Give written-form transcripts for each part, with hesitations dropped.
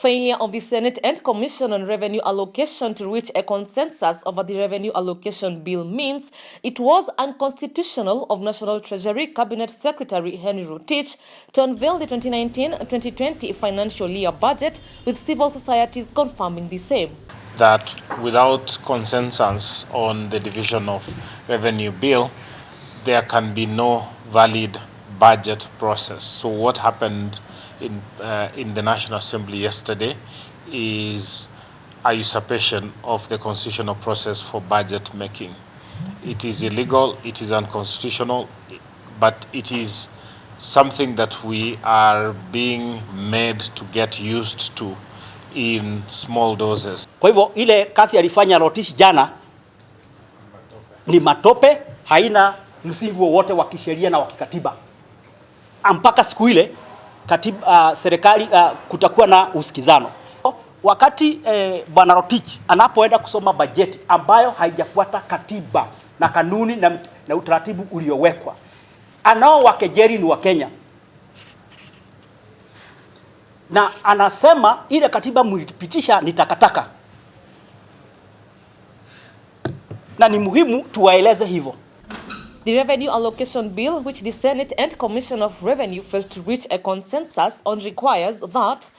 Failure of the Senate and Commission on Revenue Allocation to reach a consensus over the Revenue Allocation Bill means it was unconstitutional of National Treasury Cabinet Secretary Henry Rotich to unveil the 2019-2020 financial year budget, with civil societies confirming the same. That without consensus on the division of revenue bill, there can be no valid budget process. So what happened in the National Assembly yesterday is a usurpation of the constitutional process for budget making. It is illegal, it is unconstitutional, but it is something that we are being made to get used to in small doses. Kwa hivyo ile kazi alifanya Rotich jana ni matope, haina msingi wowote wa kisheria na wa kikatiba. Mpaka siku ile serikali kutakuwa na usikizano. Wakati Bwana Rotich anapoenda kusoma bajeti ambayo haijafuata katiba na kanuni na utaratibu uliowekwa, anao wakejeli ni wa Kenya, na anasema ile katiba mlipitisha ni takataka, na ni muhimu tuwaeleze hivyo. The Revenue Allocation Bill, which the Senate and Commission of Revenue failed to reach a consensus on, requires that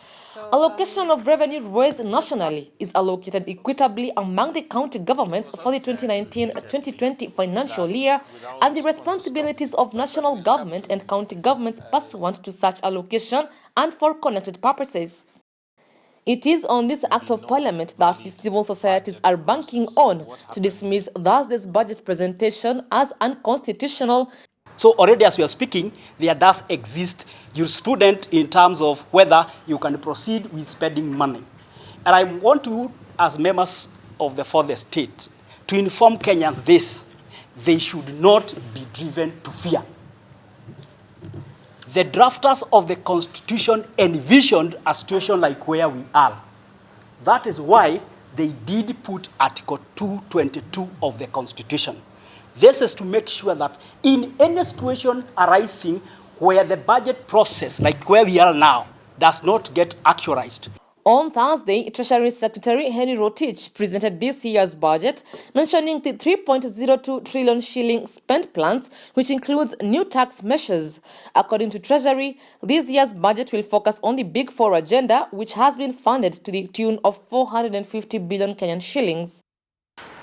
allocation of revenue raised nationally is allocated equitably among the county governments for the 2019-2020 financial year, and the responsibilities of national government and county governments pursuant to such allocation and for connected purposes. It is on this act of parliament that the civil societies are banking on to dismiss Thursday's budget presentation as unconstitutional. So already as we are speaking, there does exist jurisprudence in terms of whether you can proceed with spending money. And I want you, as members of the fourth estate, to inform Kenyans this: they should not be driven to fear. The drafters of the Constitution envisioned a situation like where we are. That is why they did put Article 222 of the Constitution. This is to make sure that in any situation arising where the budget process, like where we are now, does not get actualized. On Thursday, Treasury Secretary Henry Rotich presented this year's budget, mentioning the 3.02 trillion shilling spend plans, which includes new tax measures. According to Treasury, this year's budget will focus on the Big Four agenda, which has been funded to the tune of 450 billion Kenyan shillings.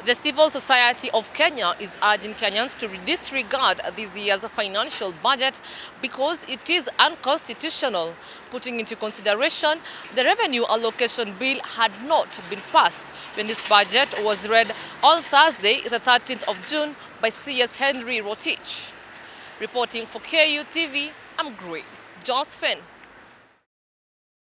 The civil society of Kenya is urging Kenyans to disregard this year's financial budget because it is unconstitutional, putting into consideration the revenue allocation bill had not been passed when this budget was read on Thursday, the 13th of June, by CS Henry Rotich. Reporting for KUTV, I'm Grace Josephine.